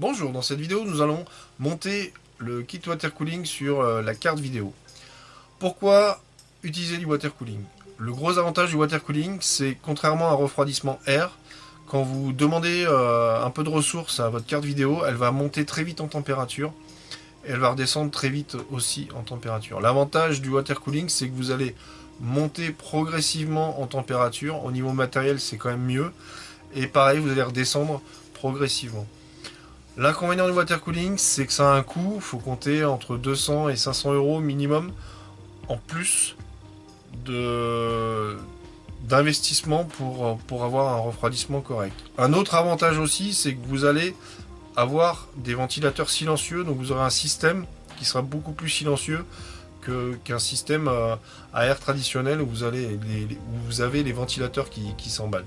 Bonjour, dans cette vidéo nous allons monter le kit water cooling sur la carte vidéo. Pourquoi utiliser du water cooling? Le gros avantage du water cooling, c'est contrairement à un refroidissement air, quand vous demandez un peu de ressources à votre carte vidéo, elle va monter très vite en température et elle va redescendre très vite aussi en température. L'avantage du water cooling, c'est que vous allez monter progressivement en température. Au niveau matériel, c'est quand même mieux. Et pareil, vous allez redescendre progressivement. L'inconvénient du water cooling, c'est que ça a un coût. Il faut compter entre 200 et 500 euros minimum en plus d'investissement pour avoir un refroidissement correct. Un autre avantage aussi, c'est que vous allez avoir des ventilateurs silencieux. Donc vous aurez un système qui sera beaucoup plus silencieux qu'un système à air traditionnel où vous avez les ventilateurs qui s'emballent.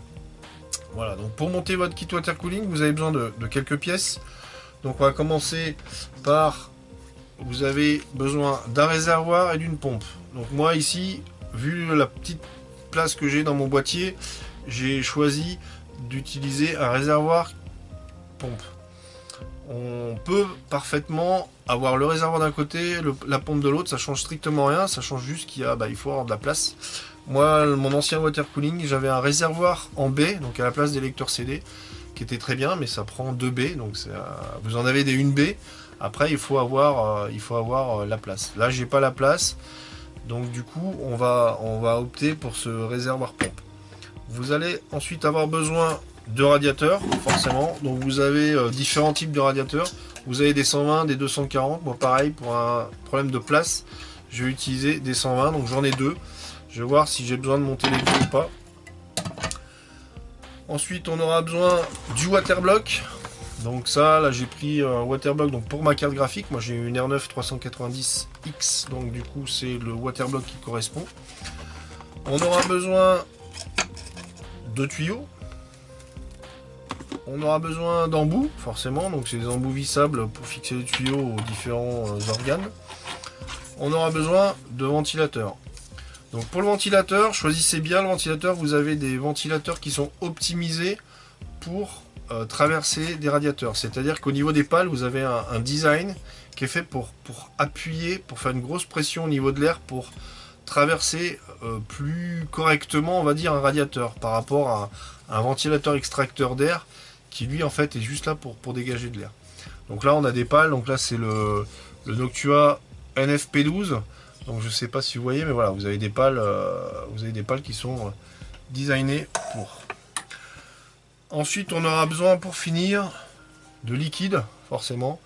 Voilà, donc pour monter votre kit water cooling, vous avez besoin de quelques pièces. Donc on va commencer par, vous avez besoin d'un réservoir et d'une pompe. Donc moi ici, vu la petite place que j'ai dans mon boîtier, j'ai choisi d'utiliser un réservoir pompe. On peut parfaitement avoir le réservoir d'un côté, la pompe de l'autre, ça change strictement rien, ça change juste il faut avoir de la place. Moi, mon ancien water cooling, j'avais un réservoir en baie, donc à la place des lecteurs CD, qui était très bien, mais ça prend 2 baies, donc vous en avez des 1 baie. Après, il faut avoir la place. Là, j'ai pas la place, donc du coup, on va opter pour ce réservoir pompe. Vous allez ensuite avoir besoin de radiateurs, forcément. Donc vous avez différents types de radiateurs. Vous avez des 120, des 240. Moi, pareil, pour un problème de place, je vais utiliser des 120, donc j'en ai 2. Je vais voir si j'ai besoin de monter les deux ou pas. Ensuite, on aura besoin du waterblock. Donc ça, là, j'ai pris un waterblock donc pour ma carte graphique. Moi, j'ai une R9 390X, donc du coup, c'est le waterblock qui correspond. On aura besoin de tuyaux. On aura besoin d'embouts, forcément. Donc c'est des embouts vissables pour fixer les tuyaux aux différents organes. On aura besoin de ventilateurs. Donc pour le ventilateur, choisissez bien le ventilateur. Vous avez des ventilateurs qui sont optimisés pour traverser des radiateurs. C'est-à-dire qu'au niveau des pales, vous avez un design qui est fait pour appuyer, pour faire une grosse pression au niveau de l'air, pour traverser plus correctement, on va dire, un radiateur par rapport à un ventilateur extracteur d'air qui lui en fait est juste là pour dégager de l'air. Donc là on a des pales, donc là c'est le Noctua NFP12. Donc je sais pas si vous voyez, mais voilà, vous avez des pales qui sont designées pour. Ensuite, on aura besoin pour finir de liquide, forcément.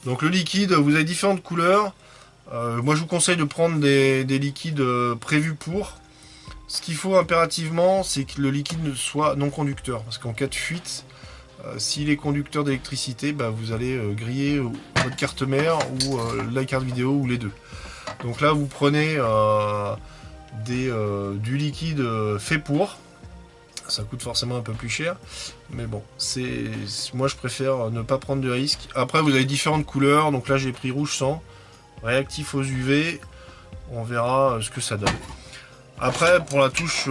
Donc le liquide, vous avez différentes couleurs. Moi, je vous conseille de prendre des liquides prévus pour. Ce qu'il faut impérativement, c'est que le liquide soit non conducteur, parce qu'en cas de fuite, s'il est conducteur d'électricité, vous allez griller votre carte mère ou la carte vidéo ou les deux. Donc là, vous prenez du liquide fait pour. Ça coûte forcément un peu plus cher, mais bon, moi je préfère ne pas prendre de risque. Après, vous avez différentes couleurs. Donc là, j'ai pris rouge sang, réactif aux UV. On verra ce que ça donne. Après, pour la touche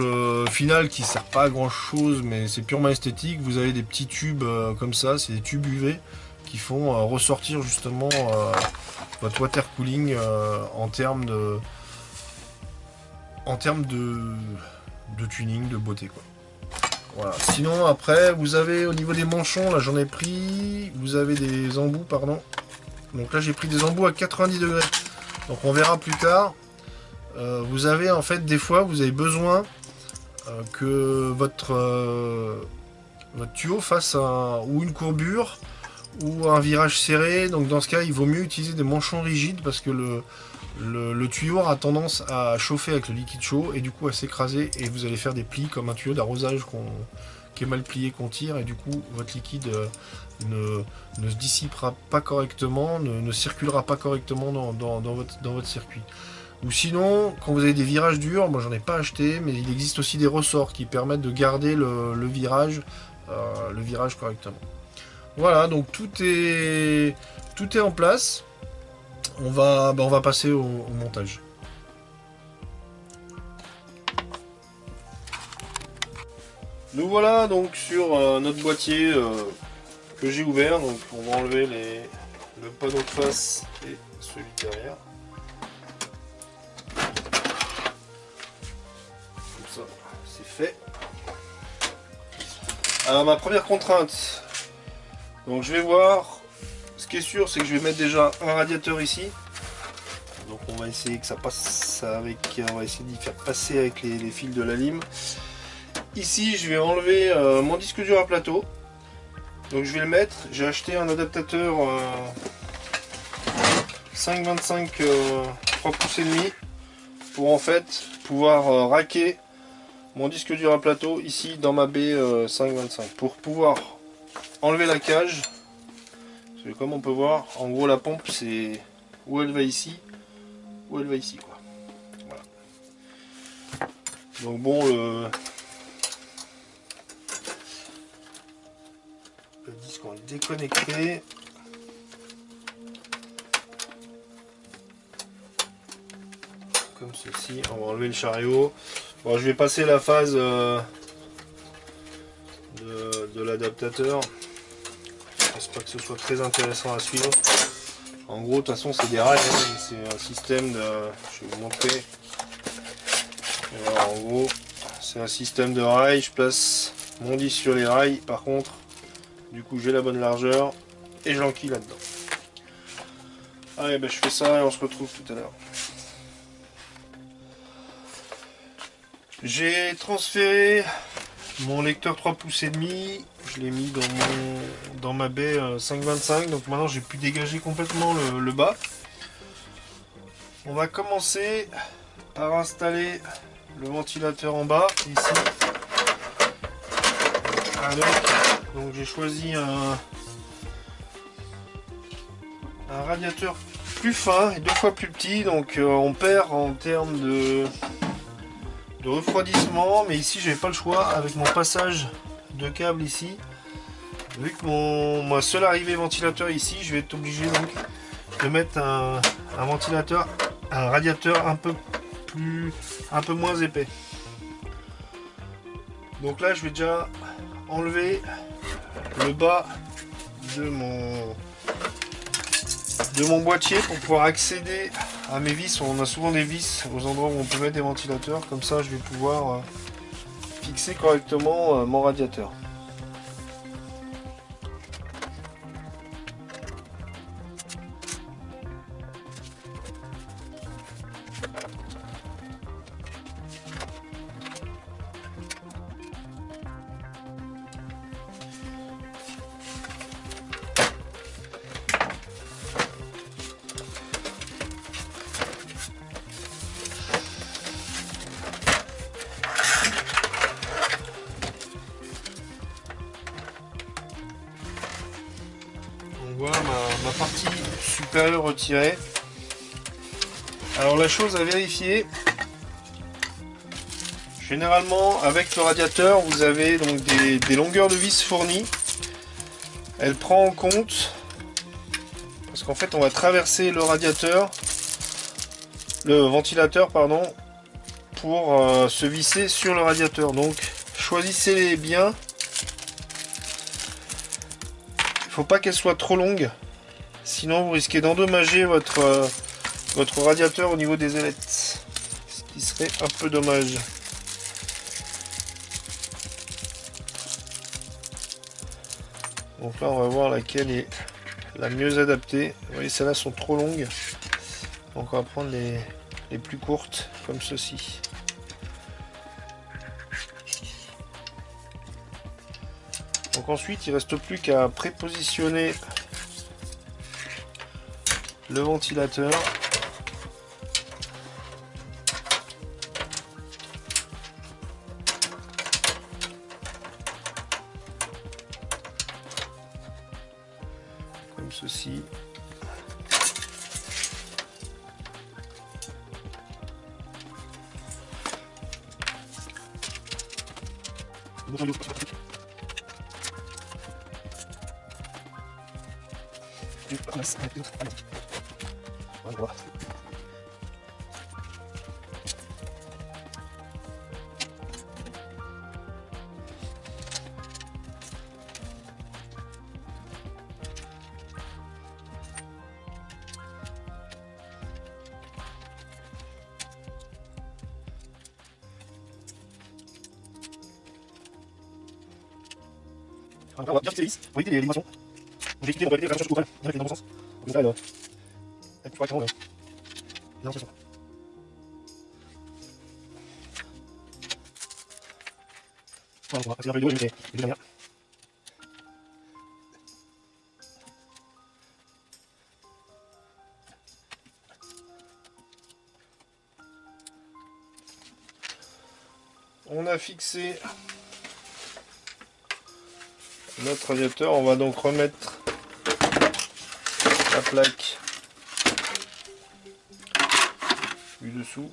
finale qui sert pas à grand chose, mais c'est purement esthétique, vous avez des petits tubes comme ça, c'est des tubes UV qui font ressortir justement votre water cooling en termes de tuning, de beauté quoi. Voilà. Sinon après vous avez au niveau des manchons, là j'en ai pris, vous avez des embouts pardon. Donc là j'ai pris des embouts à 90 degrés. Donc on verra plus tard. Vous avez en fait des fois vous avez besoin que votre tuyau fasse ou une courbure ou un virage serré. Donc dans ce cas il vaut mieux utiliser des manchons rigides parce que le tuyau aura tendance à chauffer avec le liquide chaud et du coup à s'écraser et vous allez faire des plis comme un tuyau d'arrosage qui est mal plié qu'on tire et du coup votre liquide ne se dissipera pas correctement, ne circulera pas correctement dans votre circuit. Ou sinon, quand vous avez des virages durs, moi j'en ai pas acheté, mais il existe aussi des ressorts qui permettent de garder le virage correctement. Voilà, donc tout est en place. On va passer au montage. Nous voilà donc sur notre boîtier que j'ai ouvert. Donc on va enlever le panneau de face et celui de derrière. Comme ça, c'est fait. Alors ma première contrainte, donc je vais voir, ce qui est sûr c'est que je vais mettre déjà un radiateur ici. Donc on va essayer que ça passe avec, on va essayer d'y faire passer avec les fils de la lime. Ici je vais enlever mon disque dur à plateau. Donc je vais le mettre, j'ai acheté un adaptateur 5,25 3 pouces et demi pour en fait pouvoir racker mon disque dur à plateau ici dans ma baie 5,25 pour pouvoir enlever la cage. Parce que comme on peut voir, en gros la pompe c'est où elle va ici, où elle va ici quoi. Voilà. Donc bon, le disque on va le déconnecter. Comme ceci, on va enlever le chariot. Bon, je vais passer la phase de l'adaptateur. Je pense pas que ce soit très intéressant à suivre. En gros, de toute façon, c'est des rails. Hein, c'est un système de. Je vais vous montrer. Alors, en gros, c'est un système de rails. Je place mon disque sur les rails. Par contre, du coup, j'ai la bonne largeur et je l'enquille là-dedans. Allez, ben, je fais ça et on se retrouve tout à l'heure. J'ai transféré mon lecteur 3 pouces et demi, je l'ai mis dans ma baie 5,25, donc maintenant j'ai pu dégager complètement le bas. On va commencer par installer le ventilateur en bas ici. Donc j'ai choisi un radiateur plus fin et 2 fois plus petit, donc on perd en termes de refroidissement, mais ici j'avais pas le choix avec mon passage de câble ici. Vu que ma seule arrivée ventilateur ici, je vais être obligé donc de mettre un ventilateur, un radiateur un peu moins épais. Donc là je vais déjà enlever le bas de mon boîtier pour pouvoir accéder à mes vis. On a souvent des vis aux endroits où on peut mettre des ventilateurs, comme ça je vais pouvoir fixer correctement mon radiateur. Voilà ma partie supérieure retirée. Alors la chose à vérifier, généralement avec le radiateur vous avez donc des longueurs de vis fournies. Elle prend en compte, parce qu'en fait on va traverser le ventilateur pardon, pour se visser sur le radiateur. Donc choisissez-les bien. Faut pas qu'elle soit trop longue, sinon vous risquez d'endommager votre radiateur au niveau des ailettes, ce qui serait un peu dommage. Donc là on va voir laquelle est la mieux adaptée. Vous voyez, celles-là sont trop longues, donc on va prendre les plus courtes comme ceci. Donc ensuite il ne reste plus qu'à prépositionner le ventilateur. Comme ceci. Voilà. On va bien fixer les vis pour éviter les vibrations. J'ai expliqué, on va éviter la pression sur le bien dans le bon sens. Donc là, elle peut correctement les orientations. Voilà, on va passer la vidéo et je vais les deux manières. On a fixé notre radiateur, on va donc remettre la plaque du dessous.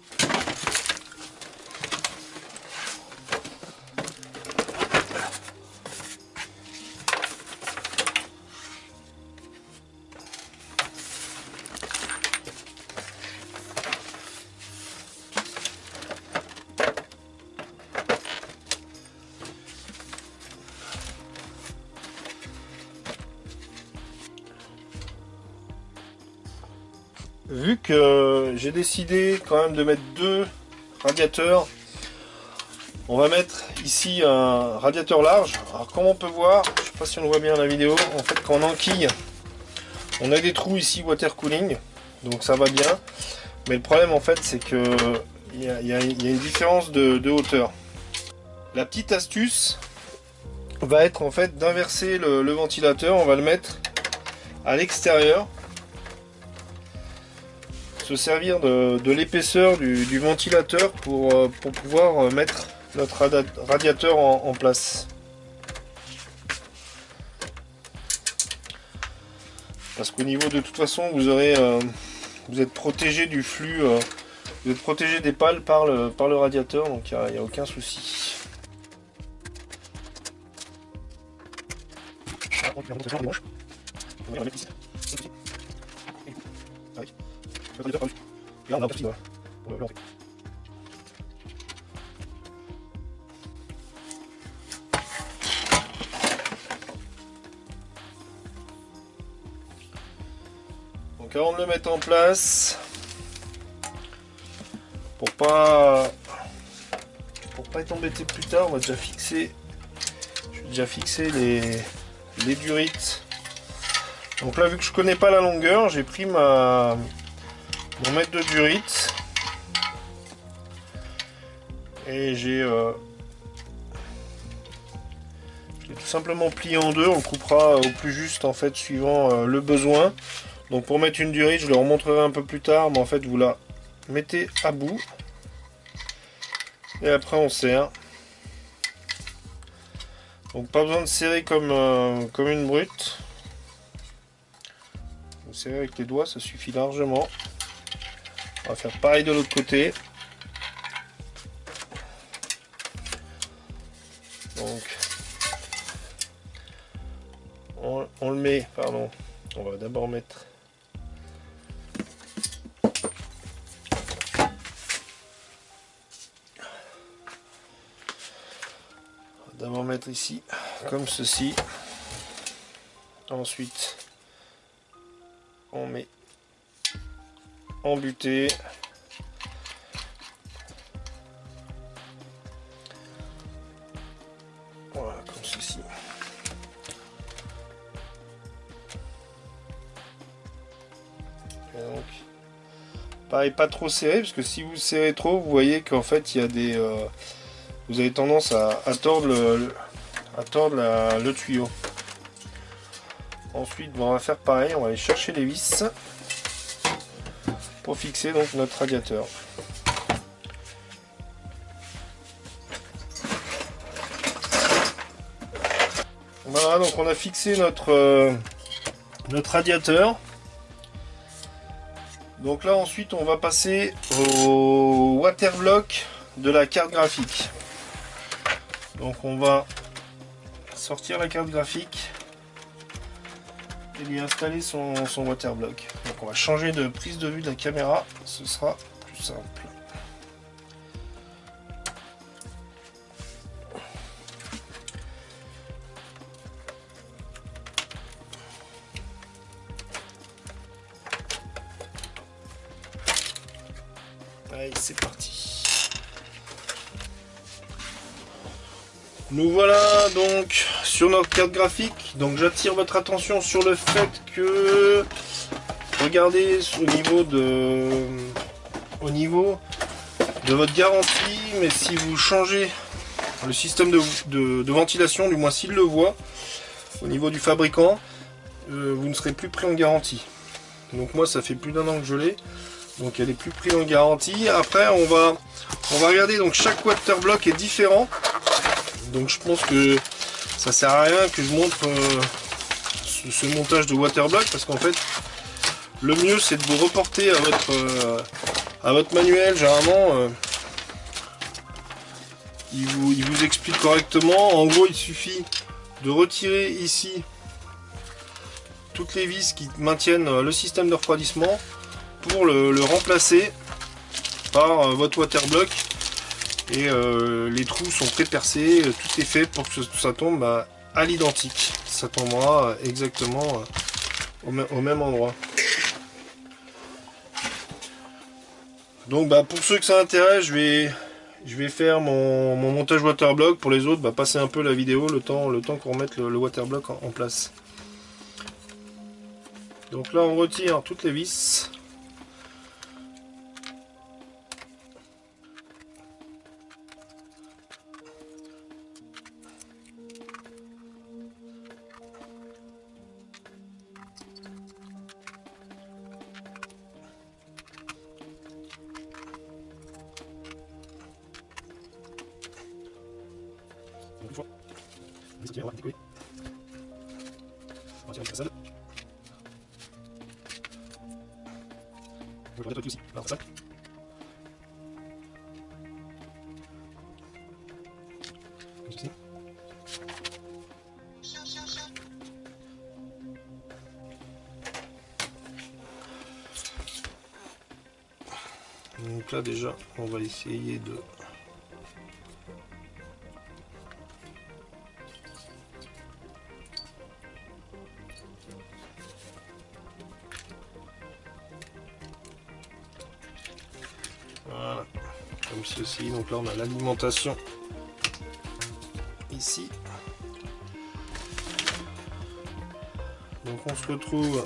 Vu que j'ai décidé quand même de mettre deux radiateurs, on va mettre ici un radiateur large. Alors comme on peut voir, je sais pas si on le voit bien dans la vidéo, en fait quand on enquille, on a des trous ici water cooling, donc ça va bien. Mais le problème en fait c'est que il y a une différence de hauteur. La petite astuce va être en fait d'inverser le ventilateur, on va le mettre à l'extérieur. Se servir de l'épaisseur du ventilateur pour pouvoir mettre notre radiateur en place. Parce qu'au niveau de toute façon vous êtes protégé du flux, vous êtes protégé des pales par le radiateur, donc il n'y a aucun souci. Là, on a parti, donc avant de le mettre en place, pour pas être embêté plus tard, on va déjà fixer, je vais déjà fixer les durites. Donc là, vu que je connais pas la longueur, j'ai pris mon mètre de durite et je l'ai tout simplement plié en deux. On le coupera au plus juste en fait suivant le besoin. Donc pour mettre une durite, je le remontrerai un peu plus tard, mais en fait vous la mettez à bout et après on serre. Donc pas besoin de serrer comme une brute. Vous serrez avec les doigts, ça suffit largement. On va faire pareil de l'autre côté. Donc on le met, pardon, on va d'abord mettre ici comme ceci. Ensuite on met en butée. Voilà, comme ceci. Et donc, pareil, pas trop serré, parce que si vous serrez trop, vous voyez qu'en fait, il y a des, vous avez tendance à tordre le tuyau. Ensuite, on va faire pareil, on va aller chercher les vis pour fixer donc notre radiateur. Voilà, donc on a fixé notre radiateur. Donc là ensuite on va passer au waterblock de la carte graphique. Donc on va sortir la carte graphique et lui installer son waterblock. Donc on va changer de prise de vue de la caméra, ce sera plus simple. Allez, c'est parti. Nous voilà donc sur notre carte graphique. Donc j'attire votre attention sur le fait que, regardez au niveau de votre garantie, mais si vous changez le système de ventilation, du moins s'il le voit, au niveau du fabricant, vous ne serez plus pris en garantie. Donc moi ça fait plus d'1 an que je l'ai, donc elle est plus prise en garantie. Après on va regarder, donc chaque waterblock est différent. Donc je pense que ça sert à rien que je montre ce montage de waterblock, parce qu'en fait le mieux c'est de vous reporter à votre manuel. Généralement il vous explique correctement. En gros il suffit de retirer ici toutes les vis qui maintiennent le système de refroidissement pour le remplacer par votre waterblock. Et les trous sont pré-percés, tout est fait pour que ça tombe à l'identique. Ça tombera exactement au même endroit. Donc pour ceux que ça intéresse, je vais faire mon montage waterblock. Pour les autres, passez un peu la vidéo le temps qu'on remette le waterblock en place. Donc là on retire toutes les vis. Une fois, on va décoller. On va tirer la façade. On va regarder aussi la façade. Comme ceci. Donc là déjà, on va essayer de... Voilà, comme ceci. Donc là on a l'alimentation ici. Donc on se retrouve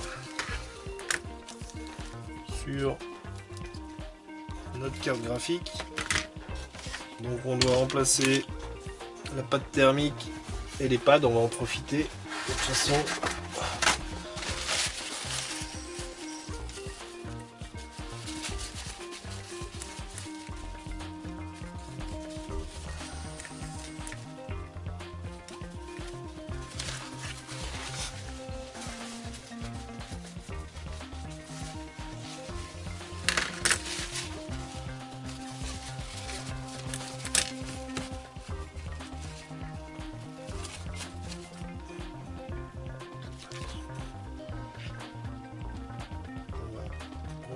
sur notre carte graphique. Donc on doit remplacer la pâte thermique et les pads. On va en profiter. De toute façon,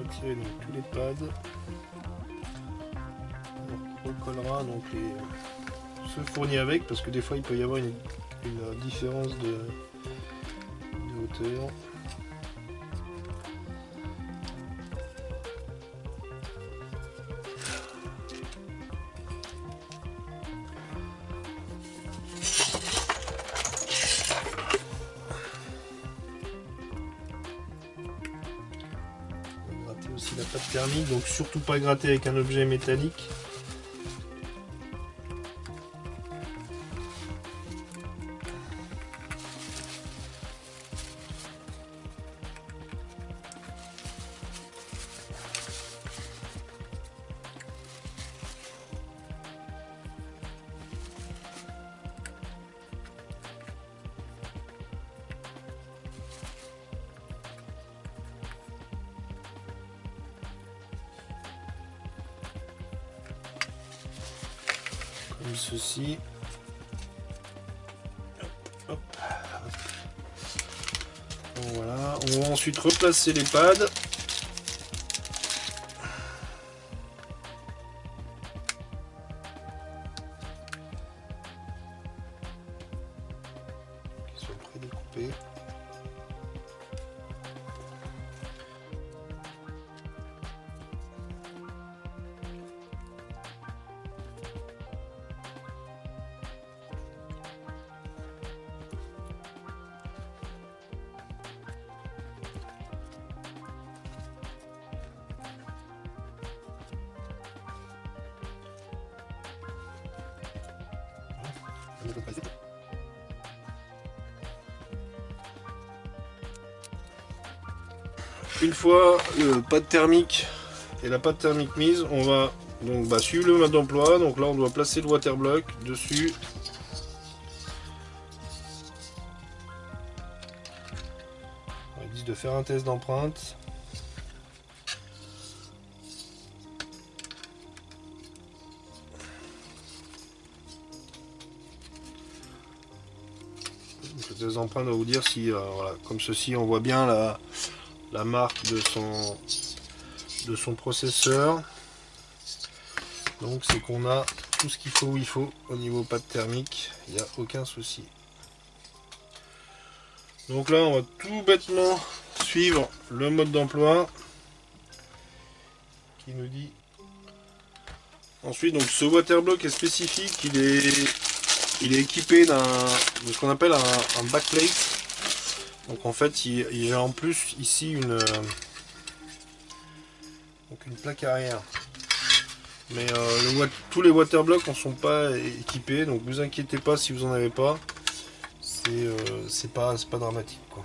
retirer donc tous les pads. On recollera donc ceux fournis avec, parce que des fois il peut y avoir une différence de hauteur. Aussi la pâte thermique, donc surtout pas gratter avec un objet métallique. Comme ceci. Hop, hop, hop. Voilà, on va ensuite replacer les pads. Qui soient prédécoupés. Une fois le pad thermique et la pâte thermique mise, on va donc suivre le mode d'emploi. Donc là on doit placer le water block dessus. Ils disent de faire un test d'empreinte. Le test d'empreinte va vous dire si, voilà, comme ceci, on voit bien la marque de son processeur. Donc c'est qu'on a tout ce qu'il faut où il faut au niveau pâte thermique, il n'y a aucun souci. Donc là on va tout bêtement suivre le mode d'emploi qui nous dit ensuite. Donc ce water block est spécifique, il est équipé de ce qu'on appelle un backplate. Donc en fait il a en plus ici une plaque arrière. Mais tous les water blocks ne sont pas équipés, donc vous inquiétez pas si vous en avez pas. C'est pas dramatique, quoi.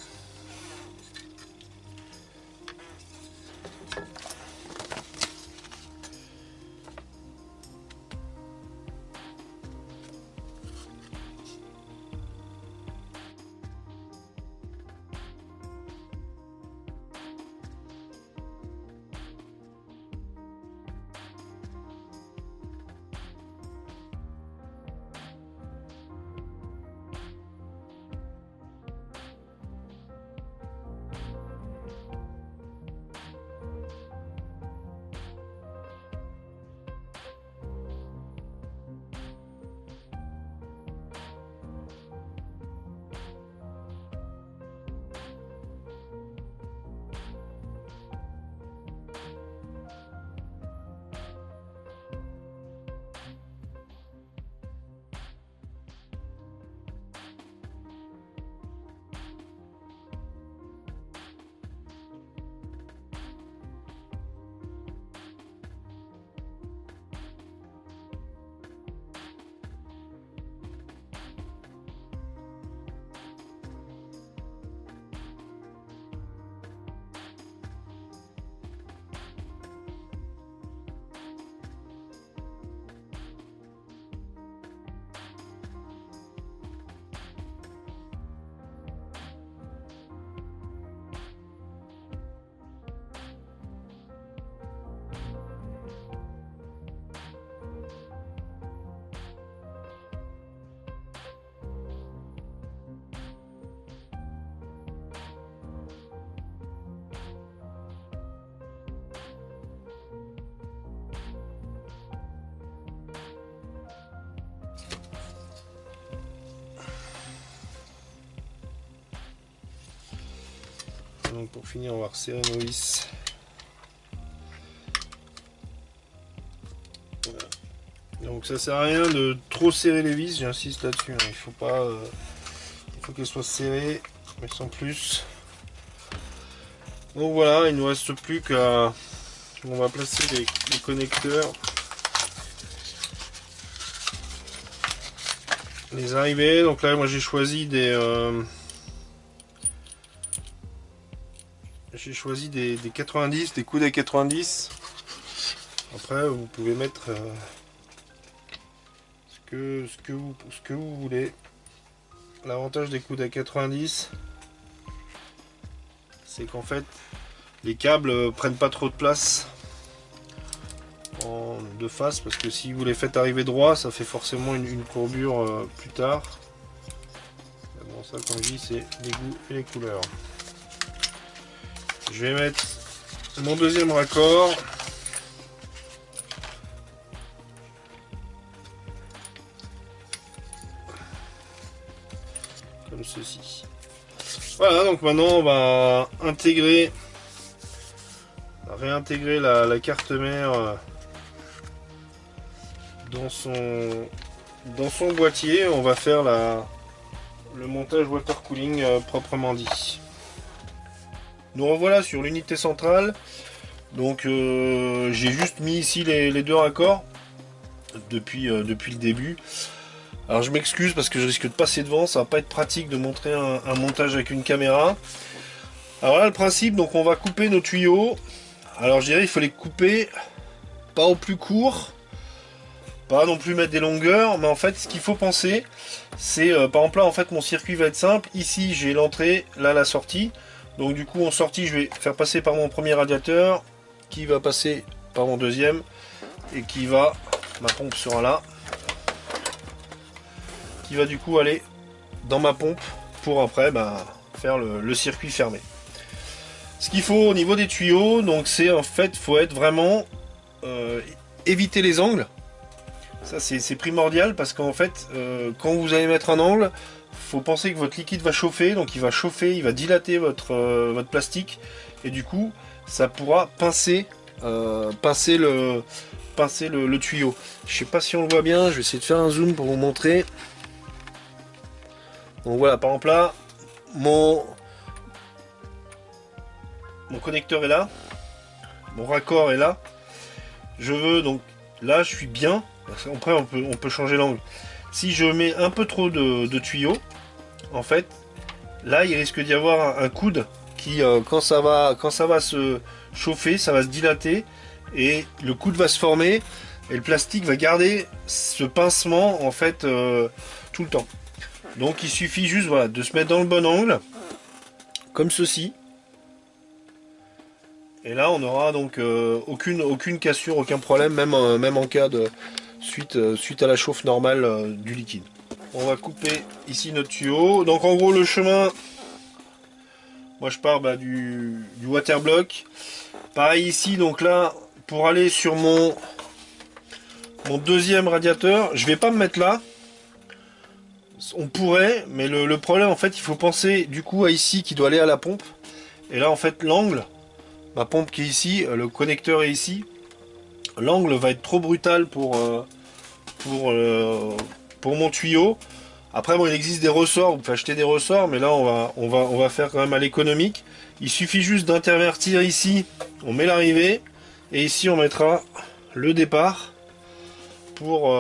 Donc pour finir, on va resserrer nos vis. Voilà. Donc ça sert à rien de trop serrer les vis, j'insiste là-dessus. Hein. Il faut qu'elles soient serrées, mais sans plus. Donc voilà, il ne nous reste plus qu'à... On va placer les connecteurs. Les arrivées. Donc là, moi j'ai choisi des... J'ai choisi des 90, des coudes à 90. Après, vous pouvez mettre ce que vous voulez. L'avantage des coudes à 90, c'est qu'en fait, les câbles prennent pas trop de place de face, parce que si vous les faites arriver droit, ça fait forcément une courbure plus tard. Mais bon, ça, comme je dis, c'est les goûts et les couleurs. Je vais mettre mon deuxième raccord. Comme ceci. Voilà, donc maintenant on va réintégrer la carte mère dans son boîtier. On va faire le montage water cooling proprement dit. Nous revoilà sur l'unité centrale. Donc j'ai juste mis ici les deux raccords depuis le début. Alors je m'excuse parce que je risque de passer devant, ça va pas être pratique de montrer un montage avec une caméra. Alors là le principe, donc on va couper nos tuyaux. Alors je dirais il faut les couper pas au plus court, pas non plus mettre des longueurs, mais en fait ce qu'il faut penser, c'est par exemple là en fait mon circuit va être simple. Ici j'ai l'entrée, là la sortie. Donc du coup en sortie je vais faire passer par mon premier radiateur, qui va passer par mon deuxième, et qui va, ma pompe sera là, qui va du coup aller dans ma pompe pour après faire le circuit fermé. Ce qu'il faut au niveau des tuyaux, donc c'est en fait faut être vraiment éviter les angles. Ça c'est primordial parce qu'en fait quand vous allez mettre un angle, faut penser que votre liquide va chauffer, donc il va chauffer, il va dilater votre plastique et du coup ça pourra pincer le tuyau. Je sais pas si on le voit bien, je vais essayer de faire un zoom pour vous montrer. Donc voilà, par exemple là, mon connecteur est là, mon raccord est là. Je veux donc là, je suis bien. Après, on peut changer l'angle. Si je mets un peu trop de tuyaux, en fait, là, il risque d'y avoir un coude qui, quand ça va se chauffer, ça va se dilater et le coude va se former et le plastique va garder ce pincement en fait tout le temps. Donc il suffit juste voilà, de se mettre dans le bon angle, comme ceci. Et là on n'aura donc aucune cassure, aucun problème, même en cas de suite à la chauffe normale du liquide. On va couper ici notre tuyau. Donc en gros le chemin, moi je pars du waterblock. Pareil ici, donc là, pour aller sur mon deuxième radiateur, je vais pas me mettre là. On pourrait, mais le problème en fait, il faut penser du coup à ici qui doit aller à la pompe. Et là en fait l'angle, ma pompe qui est ici, le connecteur est ici. L'angle va être trop brutal pour mon tuyau. Après bon, il existe des ressorts, vous pouvez acheter des ressorts, mais là on va faire quand même à l'économique. Il suffit juste d'intervertir ici, on met l'arrivée, et ici on mettra le départ pour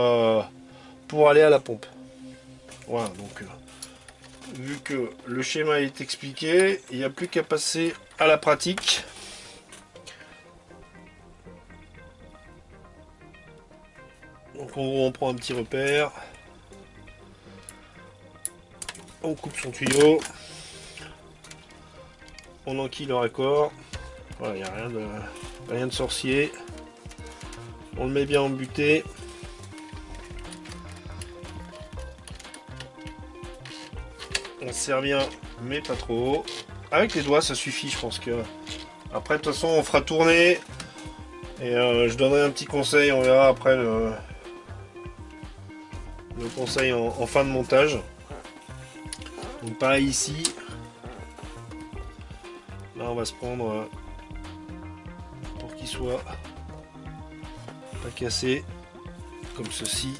aller à la pompe. Voilà, donc vu que le schéma est expliqué, il n'y a plus qu'à passer à la pratique. Donc on prend un petit repère, on coupe son tuyau, on enquille le raccord, voilà, il n'y a rien de sorcier, on le met bien en butée. On serre bien, mais pas trop. Avec les doigts, ça suffit, je pense que. Après, de toute façon, on fera tourner. Et je donnerai un petit conseil, on verra après le conseil en fin de montage. Donc pareil ici. Là, on va se prendre pour qu'il soit pas cassé, comme ceci.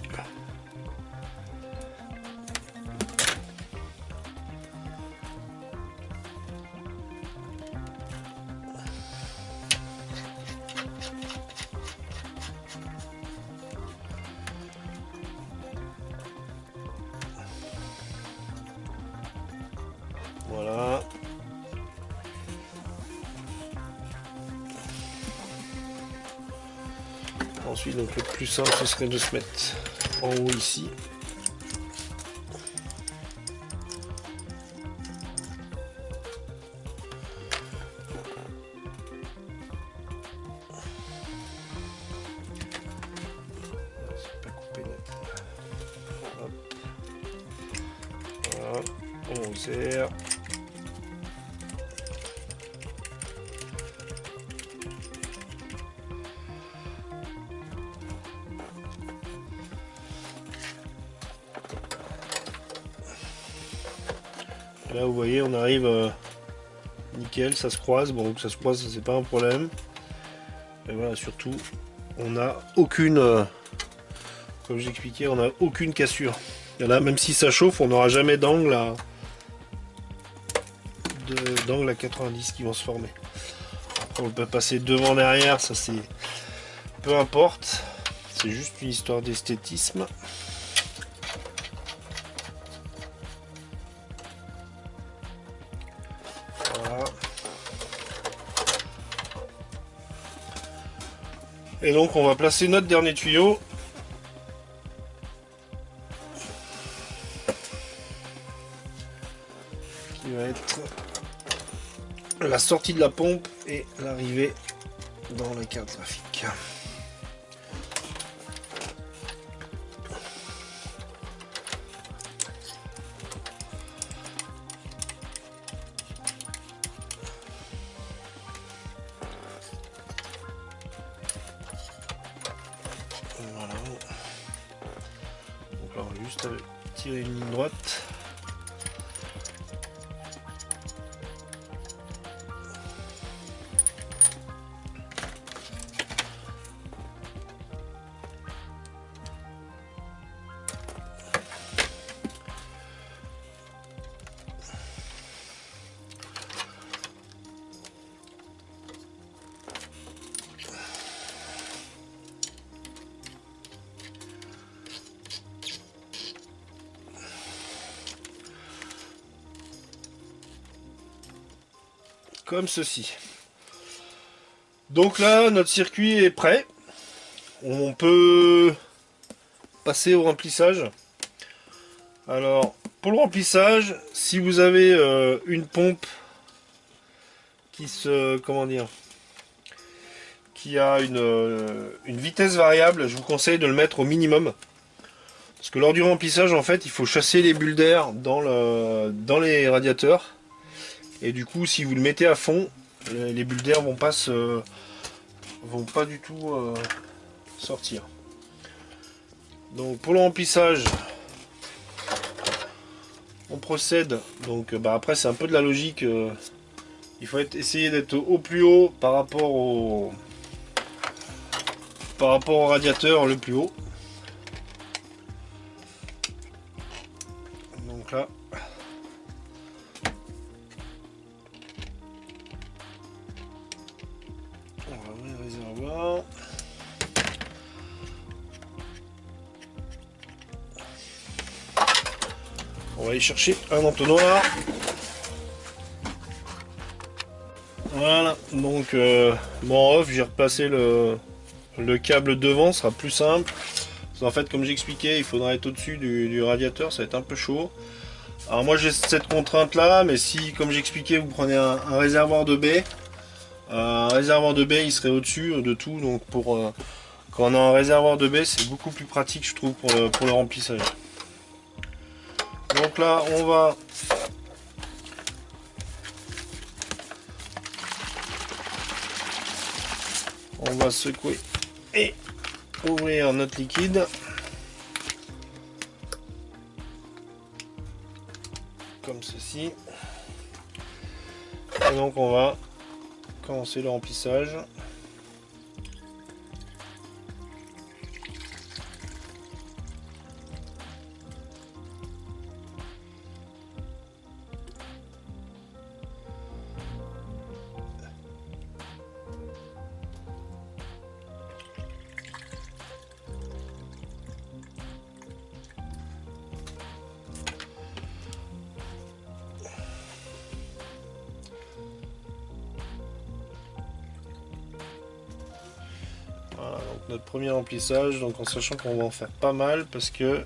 Voilà. Ensuite, donc le plus simple, ce serait de se mettre en haut ici. C'est pas coupé net. Hop. Voilà. On serre. Là vous voyez on arrive nickel, ça se croise, bon que ça se croise c'est pas un problème. Et voilà, surtout on n'a aucune, comme j'expliquais, on n'a aucune cassure. Et là même si ça chauffe on n'aura jamais d'angle à 90 qui vont se former. Après on peut passer devant derrière, ça c'est peu importe, c'est juste une histoire d'esthétisme. Et donc on va placer notre dernier tuyau. Qui va être la sortie de la pompe et l'arrivée dans la carte graphique. Voilà. Donc là on va juste tirer une ligne droite. Comme ceci. Donc là, notre circuit est prêt. On peut passer au remplissage. Alors, pour le remplissage, si vous avez une pompe qui se, comment dire, qui a une vitesse variable, je vous conseille de le mettre au minimum. Parce que lors du remplissage, en fait, il faut chasser les bulles d'air dans les radiateurs. Et du coup, si vous le mettez à fond, les bulles d'air vont pas du tout sortir. Donc pour le remplissage, on procède. Donc après c'est un peu de la logique. Il faut essayer d'être au plus haut par rapport au radiateur le plus haut. Donc là. Réservoir. On va aller chercher un entonnoir. Voilà, donc bon, en off j'ai replacé le câble devant, ce sera plus simple. Parce qu'en fait, comme j'expliquais, il faudra être au-dessus du radiateur, ça va être un peu chaud. Alors moi j'ai cette contrainte là, mais si, comme j'expliquais, vous prenez un réservoir de baie, il serait au-dessus de tout, donc quand on a un réservoir de baie, c'est beaucoup plus pratique, je trouve, pour le remplissage. Donc là, on va secouer et ouvrir notre liquide. Comme ceci. Et donc on va commencer le remplissage. Voilà, donc notre premier remplissage, donc en sachant qu'on va en faire pas mal parce que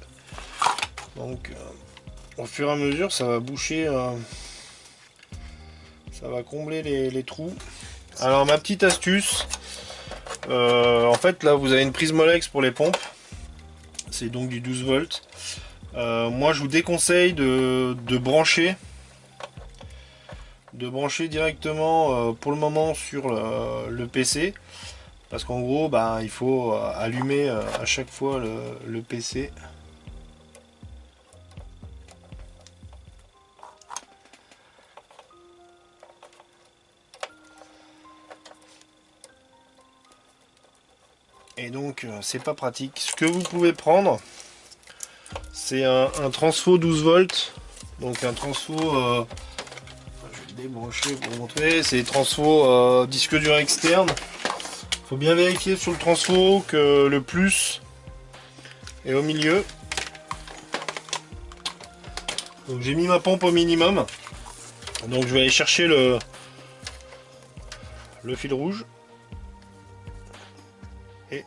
donc au fur et à mesure ça va boucher, ça va combler les trous. Alors ma petite astuce, en fait là vous avez une prise Molex pour les pompes, c'est donc du 12 volts. Moi je vous déconseille de brancher directement pour le moment sur le PC. Parce qu'en gros, il faut allumer à chaque fois le PC. Et donc, c'est pas pratique. Ce que vous pouvez prendre, c'est un transfo 12 volts. Donc un transfo, je vais le débrancher pour vous montrer. C'est transfo disque dur externe. Faut bien vérifier sur le transfo que le plus est au milieu. Donc j'ai mis ma pompe au minimum. Donc je vais aller chercher le fil rouge. Et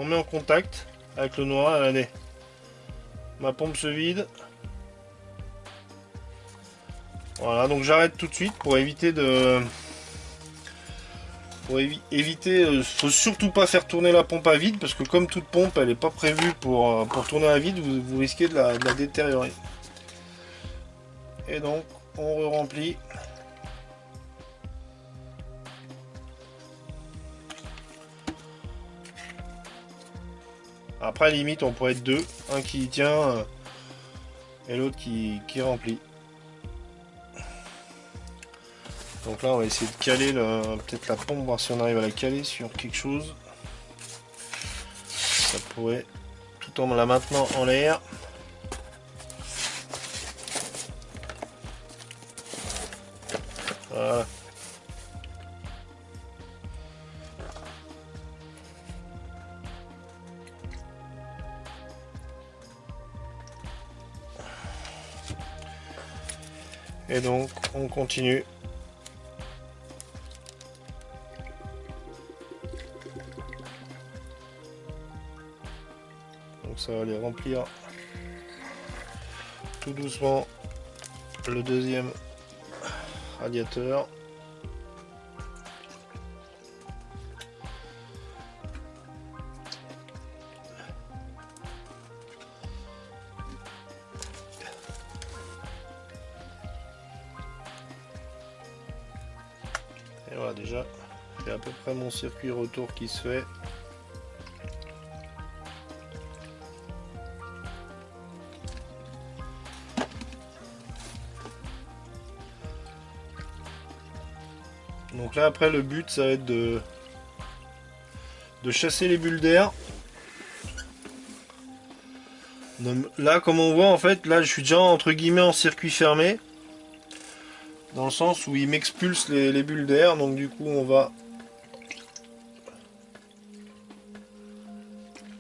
on met en contact avec le noir. Allez, ma pompe se vide. Voilà, donc j'arrête tout de suite pour éviter de... faut surtout pas faire tourner la pompe à vide, parce que comme toute pompe, elle n'est pas prévue pour tourner à vide, vous risquez de la détériorer. Et donc, on remplit. Après, limite, on pourrait être deux. Un qui tient et l'autre qui remplit. Donc là, on va essayer de caler peut-être la pompe, voir si on arrive à la caler sur quelque chose. Ça pourrait, tout en la maintenant en l'air. Voilà. Et donc, on continue. Donc ça va aller remplir tout doucement le deuxième radiateur. Et voilà, déjà j'ai à peu près mon circuit retour qui se fait. Donc là après le but ça va être de chasser les bulles d'air. Là comme on voit en fait, là je suis déjà entre guillemets en circuit fermé. Dans le sens où il m'expulse les bulles d'air, donc du coup on va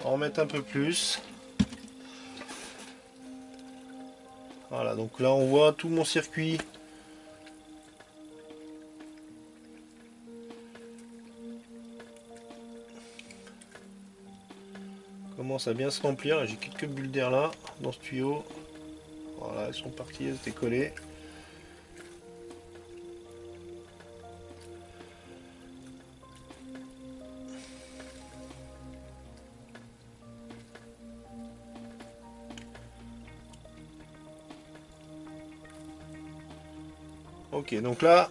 en mettre un peu plus. Voilà, donc là on voit tout mon circuit commence à bien se remplir. J'ai quelques bulles d'air là dans ce tuyau. Voilà, elles sont parties, elles étaient collées. Ok, donc là,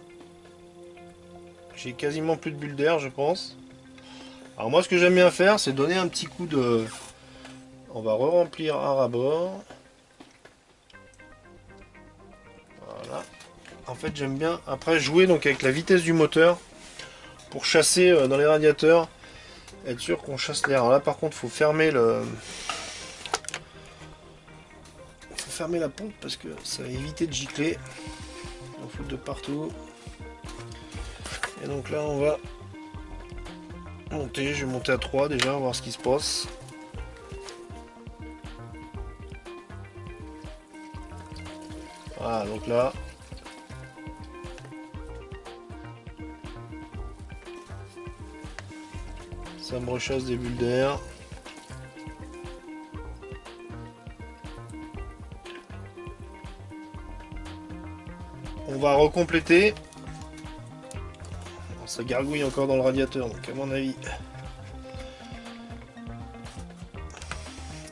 j'ai quasiment plus de bulles d'air, je pense. Alors moi, ce que j'aime bien faire, c'est donner un petit coup de... On va re-remplir à ras-bord. Voilà. En fait, j'aime bien après jouer donc avec la vitesse du moteur pour chasser dans les radiateurs, être sûr qu'on chasse l'air. Alors là, par contre, faut fermer la pompe parce que ça va éviter de gicler. On fout de partout. Et donc là, on va monter. Je vais monter à 3 déjà, voir ce qui se passe. Voilà, donc là, ça me rechasse des bulles d'air. On va recompléter. Ça gargouille encore dans le radiateur, donc à mon avis,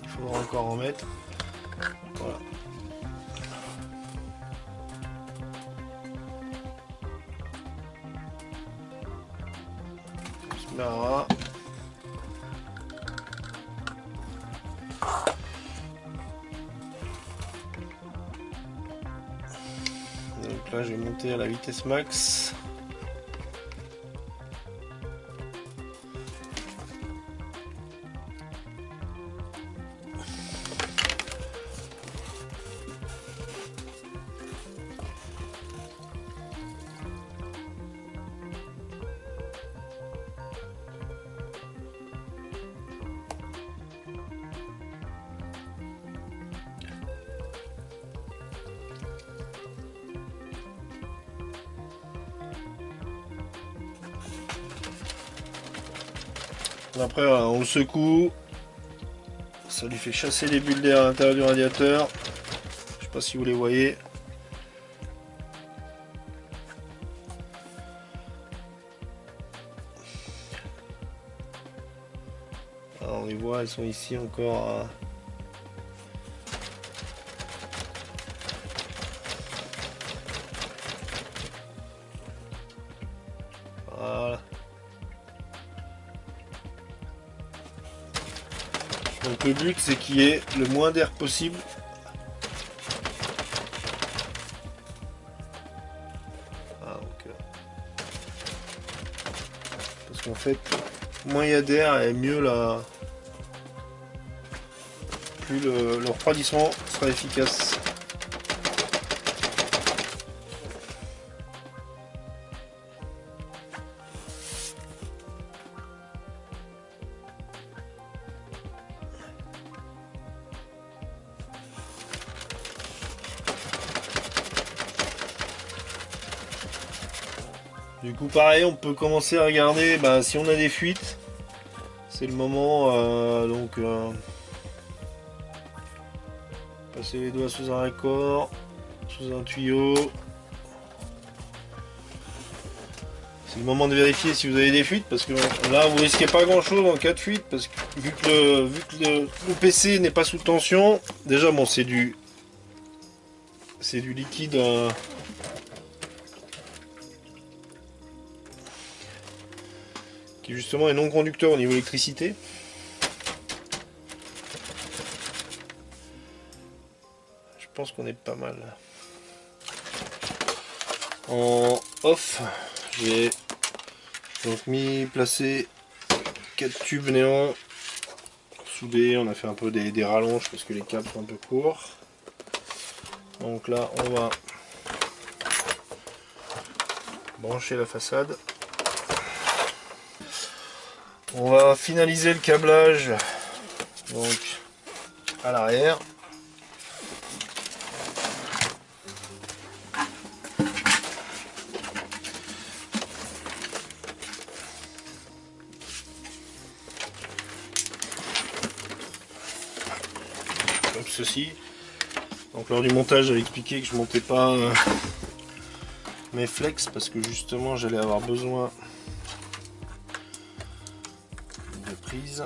il faudra encore en mettre. Voilà. Bismillah. Donc là, je vais monter à la vitesse max. Après voilà, on le secoue, ça lui fait chasser les bulles d'air à l'intérieur du radiateur. Je sais pas si vous les voyez. Alors, on les voit, elles sont ici encore à... Voilà. Donc le but c'est qu'il y ait le moins d'air possible. Ah, donc, parce qu'en fait, moins il y a d'air et mieux la... plus le refroidissement sera efficace. Du coup pareil, on peut commencer à regarder si on a des fuites. C'est le moment passer les doigts sous un raccord, sous un tuyau. C'est le moment de vérifier si vous avez des fuites parce que là vous risquez pas grand chose en cas de fuite parce que vu que le PC n'est pas sous tension, déjà bon c'est du liquide qui justement est non conducteur au niveau électricité. Je pense qu'on est pas mal. En off, j'ai donc placé 4 tubes néons soudés. On a fait un peu des rallonges parce que les câbles sont un peu courts. Donc là, on va brancher la façade. On va finaliser le câblage donc à l'arrière. Comme ceci. Donc lors du montage, j'avais expliqué que je montais pas mes flex parce que justement j'allais avoir besoin de prises.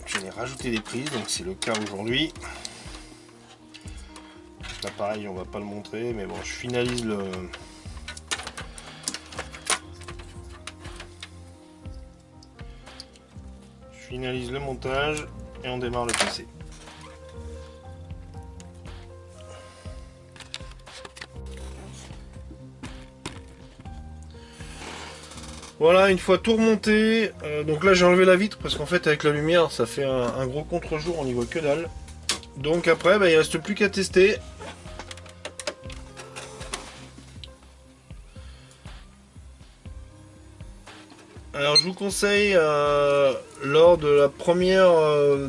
J'allais rajouter des prises, donc c'est le cas aujourd'hui. Là pareil, on va pas le montrer, mais bon, je finalise le montage et on démarre le PC. Voilà, une fois tout remonté, donc là j'ai enlevé la vitre parce qu'en fait avec la lumière ça fait un gros contre-jour, on n'y voit que dalle. Donc après il reste plus qu'à tester. Alors je vous conseille lors de la première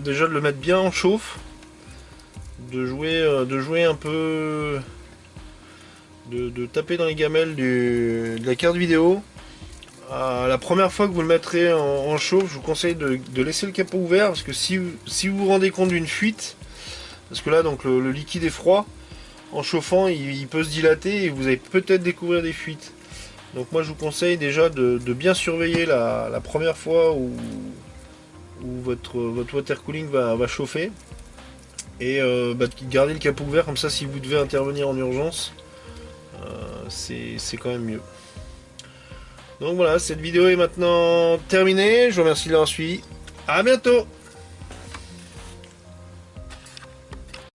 déjà de le mettre bien en chauffe, de jouer un peu, de taper dans les gamelles de la carte vidéo. La première fois que vous le mettrez en chauffe, je vous conseille de laisser le capot ouvert parce que si vous vous rendez compte d'une fuite, parce que là donc le liquide est froid, en chauffant il peut se dilater et vous allez peut-être découvrir des fuites. Donc moi je vous conseille déjà de bien surveiller la première fois où votre water cooling va chauffer et de garder le capot ouvert, comme ça si vous devez intervenir en urgence, c'est quand même mieux. Donc voilà, cette vidéo est maintenant terminée. Je vous remercie de l'avoir suivi. A bientôt!